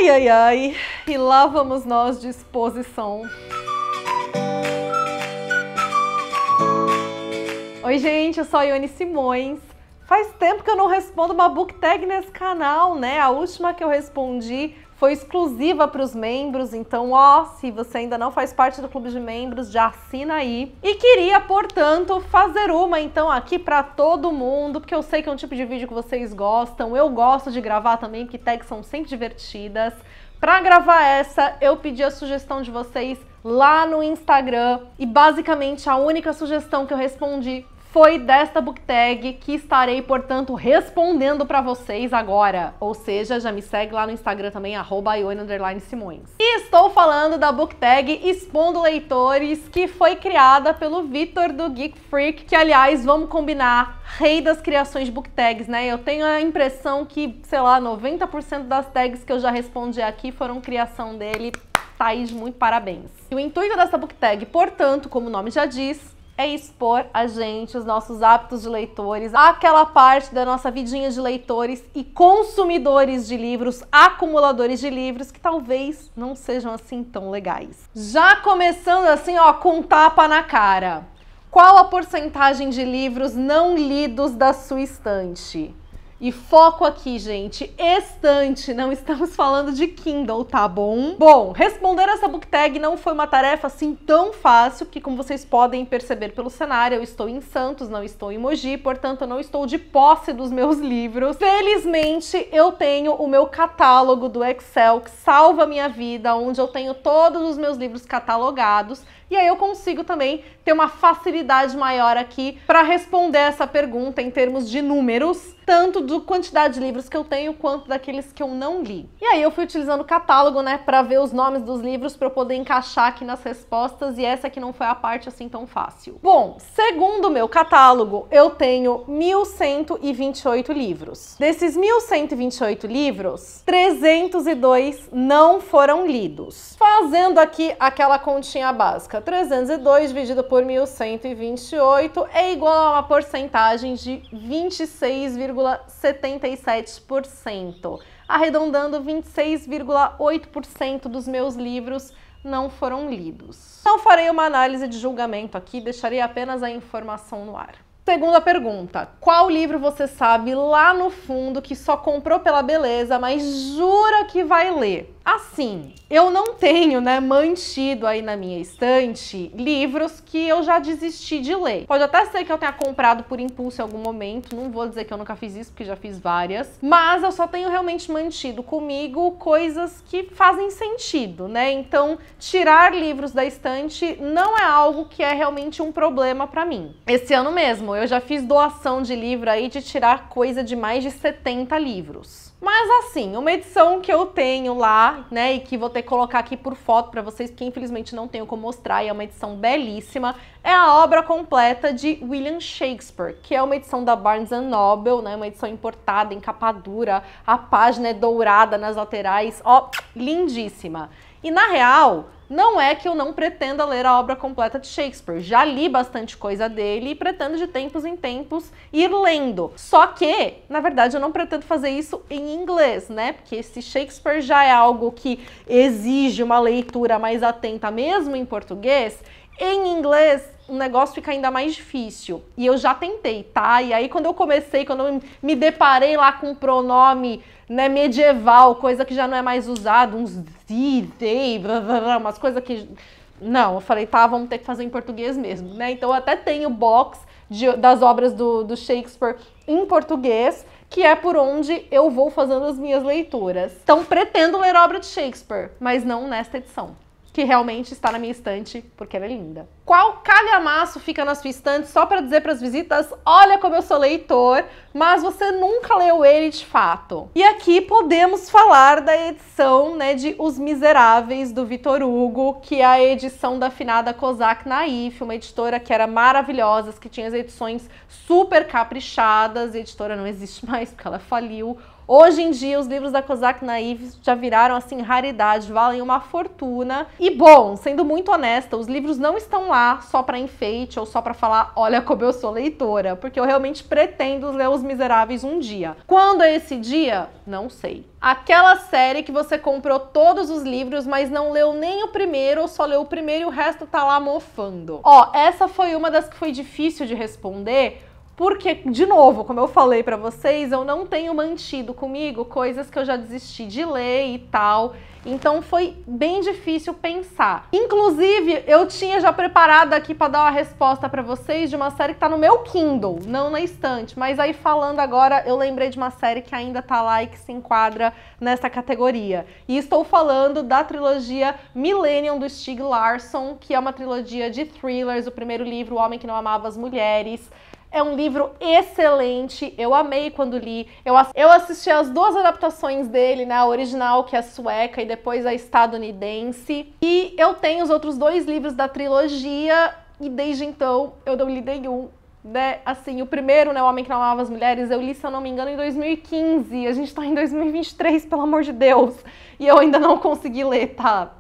Ai, ai, ai, e lá vamos nós de exposição. Oi, gente, eu sou a Ione Simões. Faz tempo que eu não respondo uma book tag nesse canal, né? A última que eu respondi foi exclusiva para os membros, então, ó, se você ainda não faz parte do clube de membros, já assina aí. E queria, portanto, fazer uma, então, aqui para todo mundo, porque eu sei que é um tipo de vídeo que vocês gostam, eu gosto de gravar também, porque tags são sempre divertidas. Para gravar essa, eu pedi a sugestão de vocês lá no Instagram, e basicamente a única sugestão que eu respondi foi desta book tag, que estarei, portanto, respondendo para vocês agora. Ou seja, já me segue lá no Instagram também, @Ione_Simões. E estou falando da book tag Expondo Leitores, que foi criada pelo Vitor do Geek Freak, que, aliás, vamos combinar, rei das criações de book tags, né? Eu tenho a impressão que, sei lá, 90% das tags que eu já respondi aqui foram criação dele. Thaís, muito parabéns. E o intuito dessa book tag, portanto, como o nome já diz, é expor a gente, os nossos hábitos de leitores, aquela parte da nossa vidinha de leitores e consumidores de livros, acumuladores de livros, que talvez não sejam assim tão legais. Já começando assim, ó, com tapa na cara. Qual a porcentagem de livros não lidos da sua estante? E foco aqui, gente, estante, não estamos falando de Kindle, tá bom? Bom, responder essa book tag não foi uma tarefa assim tão fácil, que, como vocês podem perceber pelo cenário, eu estou em Santos, não estou em Mogi, portanto eu não estou de posse dos meus livros. Felizmente, eu tenho o meu catálogo do Excel, que salva a minha vida, onde eu tenho todos os meus livros catalogados, e aí eu consigo também ter uma facilidade maior aqui para responder essa pergunta em termos de números, tanto da quantidade de livros que eu tenho, quanto daqueles que eu não li. E aí eu fui utilizando o catálogo, né, para ver os nomes dos livros, para eu poder encaixar aqui nas respostas, e essa aqui não foi a parte assim tão fácil. Bom, segundo o meu catálogo, eu tenho 1.128 livros. Desses 1.128 livros, 302 não foram lidos. Fazendo aqui aquela continha básica, 302 dividido por 1.128 é igual a uma porcentagem de 26,77%. Arredondando, 26,8% dos meus livros não foram lidos. Não farei uma análise de julgamento aqui, deixarei apenas a informação no ar. Segunda pergunta, qual livro você sabe lá no fundo que só comprou pela beleza, mas jura que vai ler? Assim, eu não tenho, né, mantido aí na minha estante livros que eu já desisti de ler. Pode até ser que eu tenha comprado por impulso em algum momento, não vou dizer que eu nunca fiz isso, porque já fiz várias, mas eu só tenho realmente mantido comigo coisas que fazem sentido, né? Então, tirar livros da estante não é algo que é realmente um problema pra mim. Esse ano mesmo, eu já fiz doação de livro aí de tirar coisa de mais de 70 livros. Mas assim, uma edição que eu tenho lá, né, e que vou ter que colocar aqui por foto pra vocês, porque infelizmente não tenho como mostrar, e é uma edição belíssima, é a obra completa de William Shakespeare, que é uma edição da Barnes & Noble, né, uma edição importada, em capa dura, a página é dourada nas laterais, ó, lindíssima. E na real, não é que eu não pretenda ler a obra completa de Shakespeare. Já li bastante coisa dele e pretendo de tempos em tempos ir lendo. Só que, na verdade, eu não pretendo fazer isso em inglês, né? Porque se Shakespeare já é algo que exige uma leitura mais atenta, mesmo em português, em inglês o negócio fica ainda mais difícil. E eu já tentei, tá? E aí quando eu me deparei lá com um pronome, né, medieval, coisa que já não é mais usado, uns they, umas coisas que... Não, eu falei, tá, vamos ter que fazer em português mesmo, né? Então eu até tenho box das obras do Shakespeare em português, que é por onde eu vou fazendo as minhas leituras. Então pretendo ler a obra de Shakespeare, mas não nesta edição, que realmente está na minha estante, porque ela é linda. Qual calhamaço fica na sua estante só para dizer para as visitas, olha como eu sou leitor, mas você nunca leu ele de fato? E aqui podemos falar da edição, né, de Os Miseráveis, do Victor Hugo, que é a edição da finada Cosac Naif, uma editora que era maravilhosa, que tinha as edições super caprichadas, a editora não existe mais porque ela faliu. Hoje em dia, os livros da Kozak Naive já viraram, assim, raridade, valem uma fortuna. E, bom, sendo muito honesta, os livros não estão lá só para enfeite ou só para falar, olha como eu sou leitora, porque eu realmente pretendo ler Os Miseráveis um dia. Quando é esse dia? Não sei. Aquela série que você comprou todos os livros, mas não leu nem o primeiro, ou só leu o primeiro e o resto tá lá mofando. Ó, essa foi uma das que foi difícil de responder, porque, de novo, como eu falei pra vocês, eu não tenho mantido comigo coisas que eu já desisti de ler e tal. Então foi bem difícil pensar. Inclusive, eu tinha já preparado aqui pra dar uma resposta pra vocês de uma série que tá no meu Kindle, não na estante. Mas aí falando agora, eu lembrei de uma série que ainda tá lá e que se enquadra nessa categoria. E estou falando da trilogia Millennium do Stieg Larsson, que é uma trilogia de thrillers. O primeiro livro, O Homem que Não Amava as Mulheres. É um livro excelente, eu amei quando li. Eu assisti as duas adaptações dele, né? A original, que é a sueca, e depois a estadunidense. E eu tenho os outros 2 livros da trilogia, e desde então eu não li nenhum. Né? Assim, o primeiro, né, O Homem que Não Amava as Mulheres, eu li, se eu não me engano, em 2015. A gente tá em 2023, pelo amor de Deus. E eu ainda não consegui ler, tá?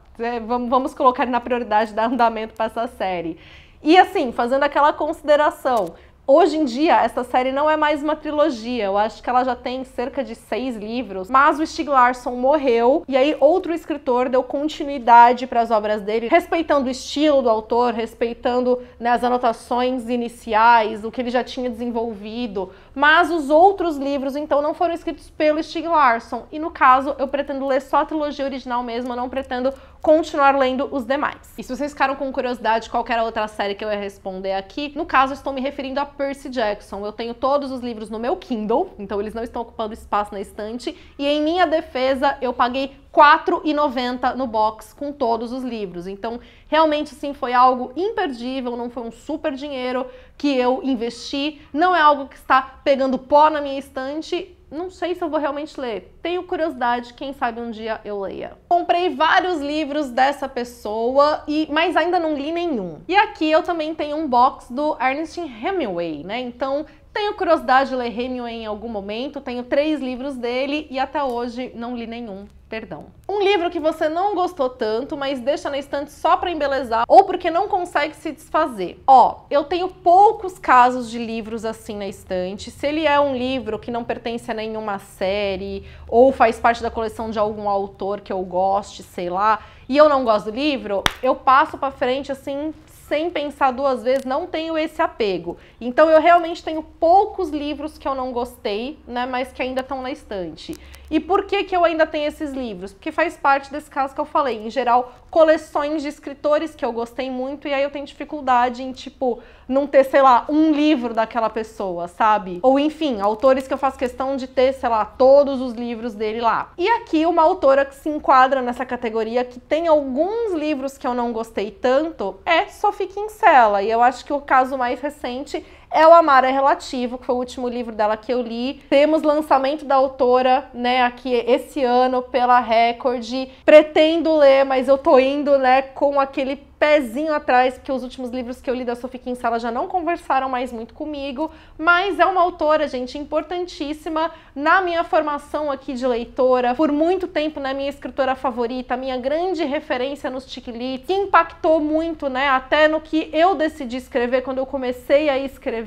Vamos colocar na prioridade dar andamento pra essa série. E assim, fazendo aquela consideração, hoje em dia, essa série não é mais uma trilogia, eu acho que ela já tem cerca de 6 livros, mas o Stieg Larsson morreu, e aí outro escritor deu continuidade para as obras dele, respeitando o estilo do autor, respeitando, né, as anotações iniciais, o que ele já tinha desenvolvido, mas os outros livros, então, não foram escritos pelo Stieg Larsson, e no caso, eu pretendo ler só a trilogia original mesmo, eu não pretendo continuar lendo os demais. E se vocês ficaram com curiosidade de qual era a outra série que eu ia responder aqui, no caso, eu estou me referindo a Percy Jackson. Eu tenho todos os livros no meu Kindle, então eles não estão ocupando espaço na estante, e em minha defesa, eu paguei R$ 4,90 no box com todos os livros. Então, realmente, sim, foi algo imperdível, não foi um super dinheiro que eu investi, não é algo que está pegando pó na minha estante. Não sei se eu vou realmente ler. Tenho curiosidade, quem sabe um dia eu leia. Comprei vários livros dessa pessoa, mas ainda não li nenhum. E aqui eu também tenho um box do Ernest Hemingway, né? Então, tenho curiosidade de ler Hemingway em algum momento, tenho 3 livros dele e até hoje não li nenhum. Perdão. Um livro que você não gostou tanto, mas deixa na estante só pra embelezar ou porque não consegue se desfazer. Ó, eu tenho poucos casos de livros assim na estante. Se ele é um livro que não pertence a nenhuma série ou faz parte da coleção de algum autor que eu goste, sei lá, e eu não gosto do livro, eu passo pra frente assim, sem pensar 2 vezes, não tenho esse apego. Então eu realmente tenho poucos livros que eu não gostei, né, mas que ainda estão na estante. E por que que eu ainda tenho esses livros? Porque faz parte desse caso que eu falei, em geral, coleções de escritores que eu gostei muito, e aí eu tenho dificuldade em, tipo, não ter, sei lá, um livro daquela pessoa, sabe? Ou, enfim, autores que eu faço questão de ter, sei lá, todos os livros dele lá. E aqui uma autora que se enquadra nessa categoria, que tem alguns livros que eu não gostei tanto, é Sophie Kinsella, e eu acho que o caso mais recente é o Amar é Relativo, que foi o último livro dela que eu li. Temos lançamento da autora, né, aqui esse ano pela Record. Pretendo ler, mas eu tô indo, né, com aquele pezinho atrás, porque os últimos livros que eu li da Sophie Kinsella já não conversaram mais muito comigo, mas é uma autora, gente, importantíssima na minha formação aqui de leitora, por muito tempo, né, minha escritora favorita, minha grande referência nos chick lit, que impactou muito, né, até no que eu decidi escrever quando eu comecei a escrever.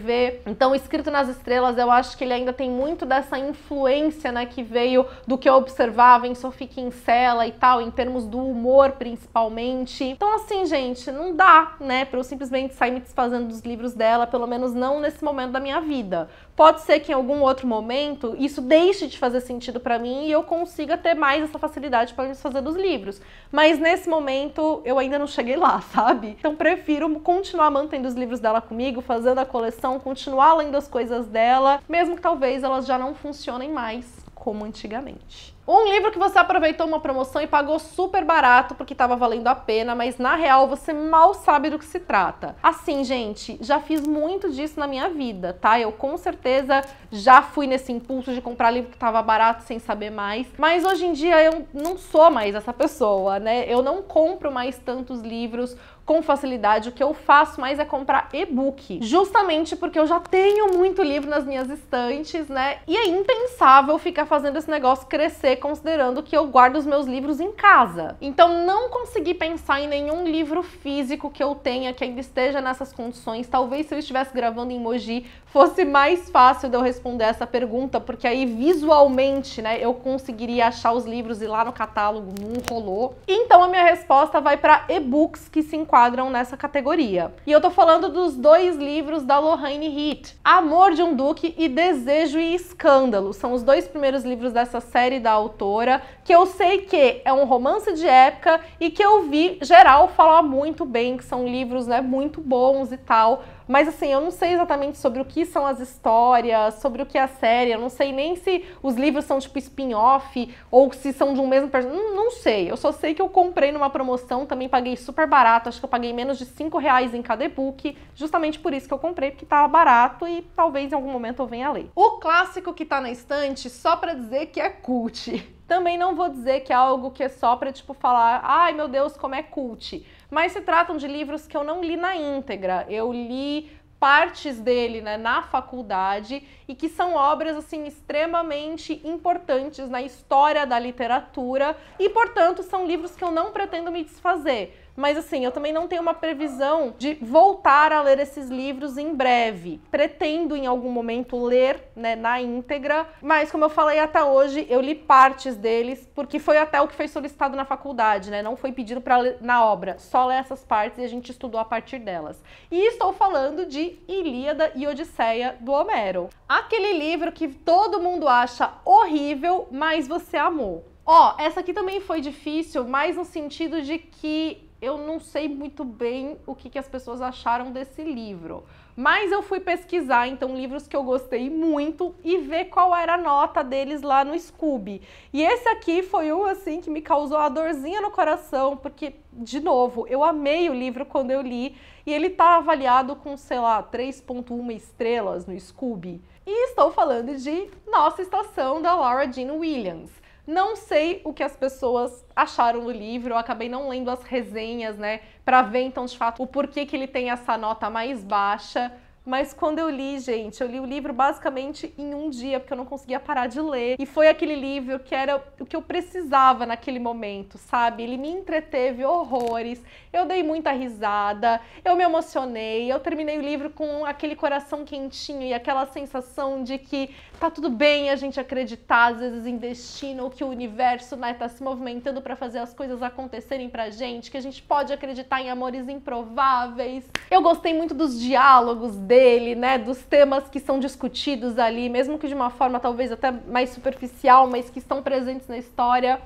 Então, Escrito nas Estrelas, eu acho que ele ainda tem muito dessa influência, né, que veio do que eu observava em Sophie Kinsella e tal, em termos do humor, principalmente. Então, assim, gente, não dá, né, pra eu simplesmente sair me desfazendo dos livros dela, pelo menos não nesse momento da minha vida. Pode ser que em algum outro momento isso deixe de fazer sentido pra mim e eu consiga ter mais essa facilidade para me desfazer dos livros. Mas nesse momento eu ainda não cheguei lá, sabe? Então prefiro continuar mantendo os livros dela comigo, fazendo a coleção, continuar lendo as coisas dela, mesmo que talvez elas já não funcionem mais como antigamente. Um livro que você aproveitou uma promoção e pagou super barato porque estava valendo a pena, mas na real você mal sabe do que se trata. Assim, gente, já fiz muito disso na minha vida, tá? Eu com certeza já fui nesse impulso de comprar livro que estava barato sem saber mais, mas hoje em dia eu não sou mais essa pessoa, né? Eu não compro mais tantos livros com facilidade. O que eu faço mais é comprar e-book, justamente porque eu já tenho muito livro nas minhas estantes, né? E é impensável ficar fazendo esse negócio crescer considerando que eu guardo os meus livros em casa. Então não consegui pensar em nenhum livro físico que eu tenha que ainda esteja nessas condições. Talvez se eu estivesse gravando em Mogi fosse mais fácil de eu responder essa pergunta, porque aí visualmente, né, eu conseguiria achar os livros e ir lá no catálogo, não rolou. Então a minha resposta vai para e-books que se enquadram nessa categoria. E eu tô falando dos dois livros da Lorraine Heath, Amor de um Duque e Desejo e Escândalo. São os dois primeiros livros dessa série da autora, que eu sei que é um romance de época e que eu vi geral falar muito bem, que são livros, né, muito bons e tal. Mas assim, eu não sei exatamente sobre o que são as histórias, sobre o que é a série, eu não sei nem se os livros são tipo spin-off ou se são de um mesmo personagem, não sei. Eu só sei que eu comprei numa promoção, também paguei super barato, acho que eu paguei menos de R$5 em cada e-book, justamente por isso que eu comprei, porque tava barato e talvez em algum momento eu venha a ler. O clássico que tá na estante, só pra dizer que é cult. Também não vou dizer que é algo que é só pra, tipo, falar, ai meu Deus, como é cult. Mas se tratam de livros que eu não li na íntegra. Eu li partes dele, né, na faculdade e que são obras, assim, extremamente importantes na história da literatura e, portanto, são livros que eu não pretendo me desfazer. Mas assim, eu também não tenho uma previsão de voltar a ler esses livros em breve. Pretendo em algum momento ler, né, na íntegra, mas como eu falei até hoje, eu li partes deles, porque foi até o que foi solicitado na faculdade, né? Não foi pedido para ler na obra, só ler essas partes e a gente estudou a partir delas. E estou falando de Ilíada e Odisseia do Homero. Aquele livro que todo mundo acha horrível, mas você amou. Ó, essa aqui também foi difícil, mas no sentido de que eu não sei muito bem o que as pessoas acharam desse livro. Mas eu fui pesquisar, então, livros que eu gostei muito e ver qual era a nota deles lá no Scooby. E esse aqui foi um, assim, que me causou uma dorzinha no coração, porque, de novo, eu amei o livro quando eu li e ele tá avaliado com, sei lá, 3,1 estrelas no Scooby. E estou falando de Nossa Estação, da Laura Jean Williams. Não sei o que as pessoas acharam do livro, eu acabei não lendo as resenhas, né, pra ver então de fato o porquê que ele tem essa nota mais baixa. Mas quando eu li, gente, eu li o livro basicamente em um dia, porque eu não conseguia parar de ler. E foi aquele livro que era o que eu precisava naquele momento, sabe? Ele me entreteve horrores, eu dei muita risada, eu me emocionei, eu terminei o livro com aquele coração quentinho e aquela sensação de que tá tudo bem a gente acreditar, às vezes, em destino, que o universo, né, tá se movimentando pra fazer as coisas acontecerem pra gente, que a gente pode acreditar em amores improváveis. Eu gostei muito dos diálogos dele, né, dos temas que são discutidos ali, mesmo que de uma forma talvez até mais superficial, mas que estão presentes na história.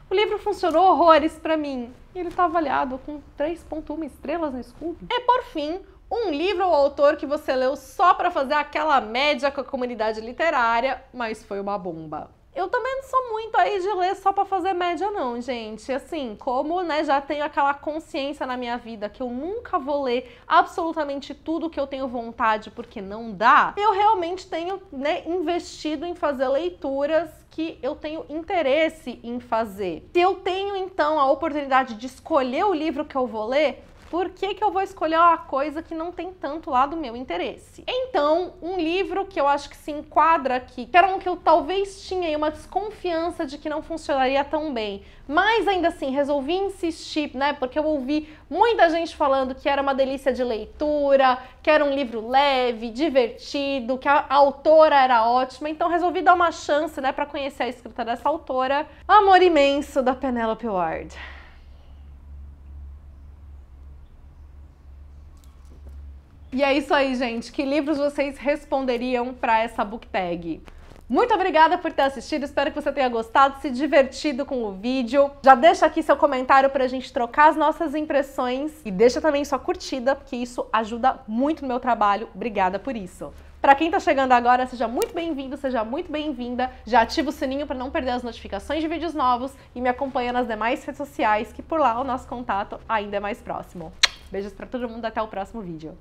O livro funcionou horrores pra mim. E ele tá avaliado com 3,1 estrelas no Scooby. E por fim, um livro ou autor que você leu só pra fazer aquela média com a comunidade literária, mas foi uma bomba. Eu também não sou muito aí de ler só pra fazer média não, gente. Assim, como, né, já tenho aquela consciência na minha vida que eu nunca vou ler absolutamente tudo que eu tenho vontade porque não dá, eu realmente tenho, né, investido em fazer leituras que eu tenho interesse em fazer. Se eu tenho, então, a oportunidade de escolher o livro que eu vou ler, por que eu vou escolher uma coisa que não tem tanto lá do meu interesse? Então, um livro que eu acho que se enquadra aqui, que era um que eu talvez tinha aí uma desconfiança de que não funcionaria tão bem, mas ainda assim resolvi insistir, né? Porque eu ouvi muita gente falando que era uma delícia de leitura, que era um livro leve, divertido, que a autora era ótima, então resolvi dar uma chance, né, para conhecer a escrita dessa autora, Amor Imenso, da Penelope Ward. E é isso aí, gente. Que livros vocês responderiam para essa book tag? Muito obrigada por ter assistido, espero que você tenha gostado, se divertido com o vídeo. Já deixa aqui seu comentário pra gente trocar as nossas impressões e deixa também sua curtida, porque isso ajuda muito no meu trabalho. Obrigada por isso. Para quem tá chegando agora, seja muito bem-vindo, seja muito bem-vinda. Já ativa o sininho para não perder as notificações de vídeos novos e me acompanha nas demais redes sociais, que por lá o nosso contato ainda é mais próximo. Beijos para todo mundo, até o próximo vídeo.